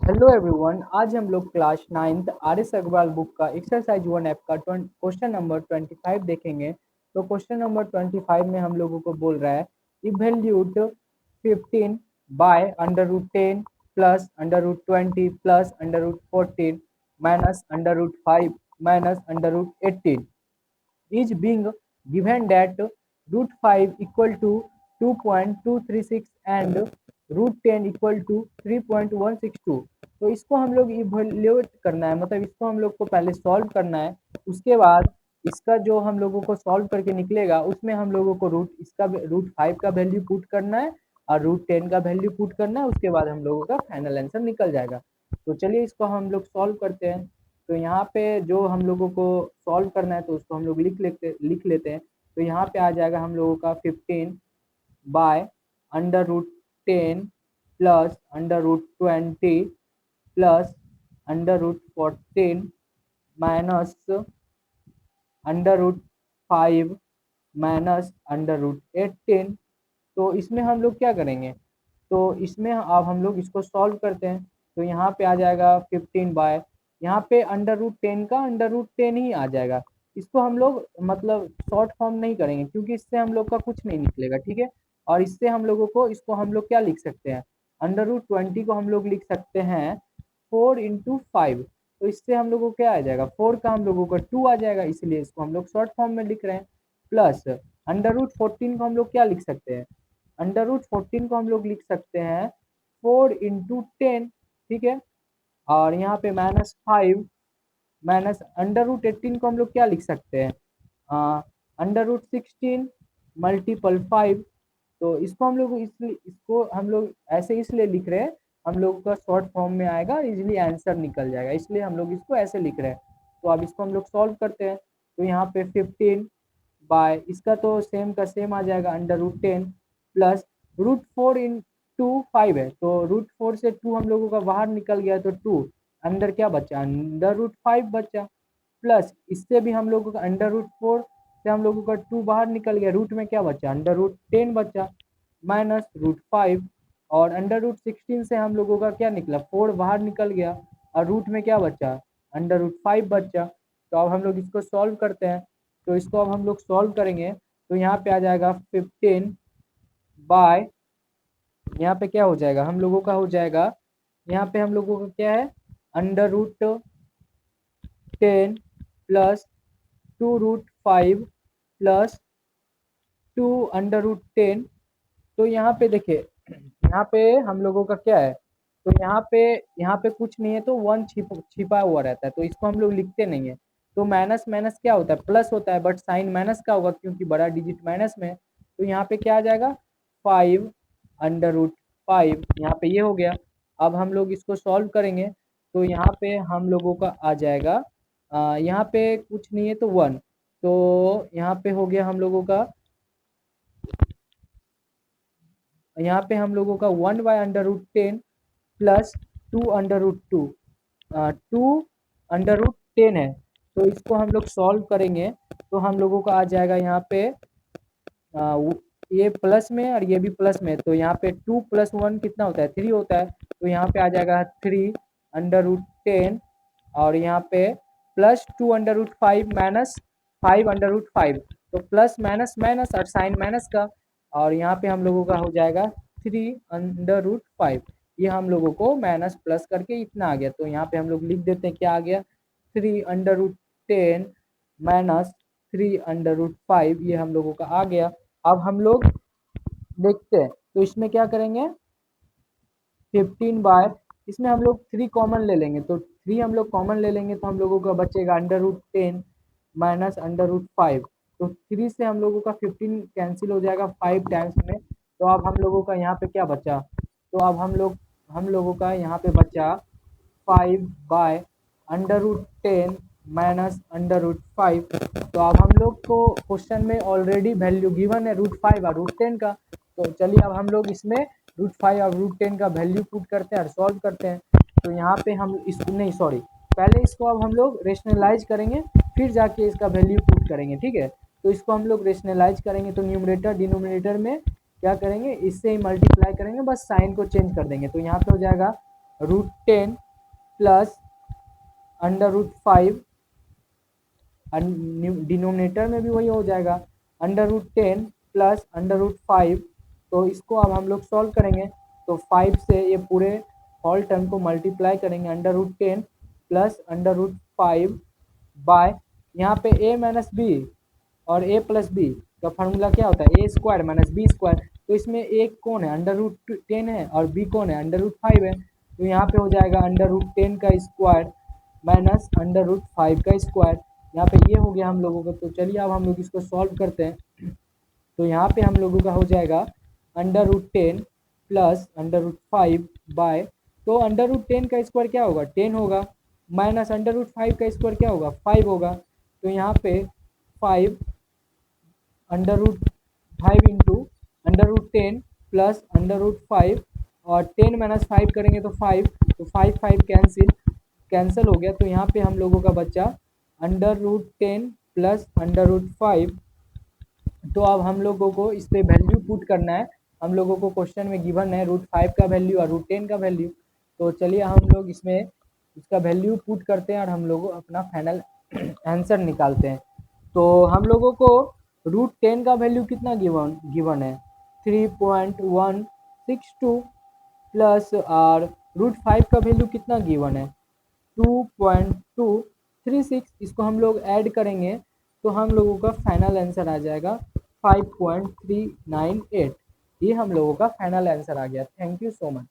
Hello everyone, आज हम लोग class 9th R S Agarwal book का एक्सरसाइज 1 ऐप का क्वेश्चन नंबर 25 देखेंगे। तो क्वेश्चन नंबर 25 में हम लोगों को बोल रहा है evaluate 15 by under root 10 plus under root 20 plus under root 14 minus under root 5 minus under root 18 is being given that root 5 equal to 2.236 and root 10 equal to 3.162। तो इसको हम लोग इवेल्युएट करना है, मतलब इसको हम लोग को पहले सॉल्व करना है। उसके बाद इसका जो हम लोगों को सॉल्व करके निकलेगा उसमें हम लोगों को रूट 5 का वैल्यू पुट करना है और रूट 10 का वैल्यू पुट करना है। उसके बाद हम लोगों का फाइनल आंसर निकल जाएगा। तो चलिए इसको हम लोग सॉल्व करते हैं। तो यहाँ पे जो हम लोगों को सॉल्व करना है तो उसको हम लोग लिख लेते हैं। तो यहाँ पे आ जाएगा हम लोगों का 15 by under root 10 plus under root 20 plus under root 14 minus under root 5 minus under root 18। तो इसमें हम लोग क्या करेंगे, तो इसमें अब हम लोग इसको सॉल्व करते हैं। तो यहाँ पे आ जाएगा 15 बाय, यहाँ पे अंडर रूट 10 का अंडर रूट 10 ही आ जाएगा। इसको हम लोग मतलब शॉर्ट फॉर्म नहीं करेंगे क्योंकि इससे हम लोग का कुछ नहीं निकलेगा, ठीक है। और इससे हम लोगों को इसको हम लोग क्या लिख सकते हैं, अंडर रूट 20 को हम लोग लिख सकते हैं 4 × 5। तो इससे हम लोगों को क्या आ जाएगा, 4 का हम लोगों का 2 आ जाएगा, इसलिए इसको हम लोग शॉर्ट फॉर्म में लिख रहे हैं। प्लस अंडर रूट 14 को हम लोग क्या लिख सकते हैं, अंडर रूट 14 को हम लोग लिख सकते हैं 4 × 10, ठीक है। और यहाँ पे -5 माइनस अंडर रूट 18 को हम लोग क्या लिख सकते हैं, अंडर रूट 16 मल्टीपल 5। तो इसको हम लोग ऐसे इसलिए लिख रहे हैं, हम लोग का शॉर्ट फॉर्म में आएगा, इजीली आंसर निकल जाएगा, इसलिए हम लोग इसको ऐसे लिख रहे हैं। तो अब इसको हम लोग सॉल्व करते हैं। तो यहाँ पे 15 बाय इसका तो सेम का सेम आ जाएगा अंडर रूट 10 प्लस रूट 4 × 5 है, तो रूट 4 से 2 हम लोगों का बाहर निकल गया, तो 2 अंदर क्या बचा, अंडर रूट 5 बचा। प्लस इससे भी हम लोगों का अंडर रूट 4 से हम लोगों का 2 बाहर निकल गया, रूट में क्या बचा, अंडर रूट 10 बचा माइनस रूट 5। और अंडर रूट 16 से हम लोगों का क्या निकला, 4 बाहर निकल गया और रूट में क्या बचा, अंडर रूट 5 बचा। तो अब हम लोग इसको सॉल्व करते हैं। तो इसको अब हम लोग सॉल्व करेंगे। तो यहाँ पे आ जाएगा 15 बाय, यहाँ पे क्या हो जाएगा, हम लोगों का हो जाएगा, यहाँ पे हम लोगों का क्या है, under root 10 plus 2 √ 5 plus 2 under root 10। तो यहाँ पे देखिए, यहाँ पे हम लोगों का क्या है, तो यहाँ पे कुछ नहीं है, तो 1 छिपा हुआ रहता है, तो इसको हम लोग लिखते नहीं है। तो माइनस माइनस क्या होता है, प्लस होता है, बट साइन माइनस का होगा क्योंकि बड़ा डिजिट माइनस में है। तो यहाँ पे क्या आ जाएगा, 5 अंडर रूट 5, यहाँ पे ये हो गया। अब हम लोग इसको सॉल्व करेंगे। तो यहाँ पे हम लोगों का आ जाएगा, यहाँ पे कुछ नहीं है तो 1, तो यहाँ पे हो गया हम लोगों का, यहाँ पे हम लोगों का 1 by under root 10 plus 2 under root 2, 2 under root 10 है। तो इसको हम लोग सॉल्व करेंगे। तो हम लोगों का आ जाएगा यहाँ पे, ये प्लस में और ये भी प्लस में, तो यहाँ पे 2 + 1 कितना होता है, 3 होता है। तो यहाँ पे आ जाएगा 3 अंडर रूट 10 और यहाँ पे plus 2 under root 5 minus 5 under root 5। तो प्लस माइनस माइनस और साइन माइनस का, और यहाँ पे हम लोगों का हो जाएगा 3 अंडर रूट 5। ये हम लोगों को माइनस प्लस करके इतना आ गया। तो यहाँ पे हम लोग लिख देते हैं क्या आ गया, 3 under root 10 minus 3 under root 5, ये हम लोगों का आ गया। अब हम लोग देखते हैं, तो इसमें क्या करेंगे, 15 बाय, इसमें हम लोग 3 कॉमन ले लेंगे, तो 3 हम लोग कॉमन ले लेंगे, तो हम लोगों का बचेगा under root 10 minus under root 5। तो 3 से हम लोगों का 15 कैंसिल हो जाएगा 5 टाइम्स में। तो अब हम लोगों का यहाँ पे क्या बचा, तो अब हम लोगों का यहाँ पे बचा 5 by under root 10 minus under root 5। तो अब हम लोग को क्वेश्चन में ऑलरेडी वैल्यू गिवन है रूट 5 और रूट 10 का। तो चलिए अब हम लोग इसमें रूट 5 और रूट 10 का वैल्यू पुट करते हैं और सॉल्व करते हैं। तो यहाँ पे हम इसको नहीं, सॉरी, पहले इसको अब हम लोग रेशनलाइज करेंगे, फिर जाके इसका वैल्यू पुट करेंगे, ठीक है। तो इसको हम लोग रेशनलाइज करेंगे, तो न्यूमरेटर डिनोमिनेटर में क्या करेंगे, इससे ही मल्टीप्लाई करेंगे, बस साइन को चेंज कर देंगे। तो यहाँ पे हो जाएगा √10 प्लस √5, डिनोमिनेटर में भी वही हो जाएगा, √10 प्लस √5। तो इसको अब हम लोग सॉल्व करेंगे, तो 5 से ये पूरे होल टर्म को मल्टीप्लाई करेंगे, √10 प्लस √5 बाय, यहाँ पे a माइनस बी और a प्लस बी का फार्मूला क्या होता है, a square minus B square. तो इसमें a कौन है, √10 है, और b कौन है, √5 है। तो यहाँ पे हो जाएगा √10 का स्क्वायर माइनस √5 का स्क्वायर। यहाँ पे ये हो गया हम लोगों का। तो चलिए अब हम लोग इसको सॉल्व करते हैं। तो यहाँ पे हम लोगों का हो जाएगा √10 प्लस √5 बाय, तो √10 का स्क्वायर क्या होगा, 10 होगा, माइनस √5 का स्क्वायर क्या होगा, 5 होगा। तो यहाँ पे 5 √5 इंटू √10 प्लस √5, और 10 माइनस 5 करेंगे तो 5, तो 5 कैंसिल हो गया। तो यहाँ पे हम लोगों का बच्चा √10 प्लस √5। तो अब हम लोगों को इस पे वैल्यू पुट करना है। हम लोगों को क्वेश्चन में गिवन है √5 का वैल्यू और √10 का वैल्यू। तो चलिए हम लोग इसमें इसका वैल्यू पुट करते हैं और हम लोग अपना फाइनल आंसर निकालते हैं। तो हम लोगों को √10 का वैल्यू कितना गिवन है, 3.162 प्लस, और √5 का वैल्यू कितना गिवन है, 2.236। इसको हम लोग ऐड करेंगे तो हम लोगों का फाइनल आंसर आ जाएगा 5.398। ये हम लोगों का फाइनल आंसर आ गया। Thank you so much.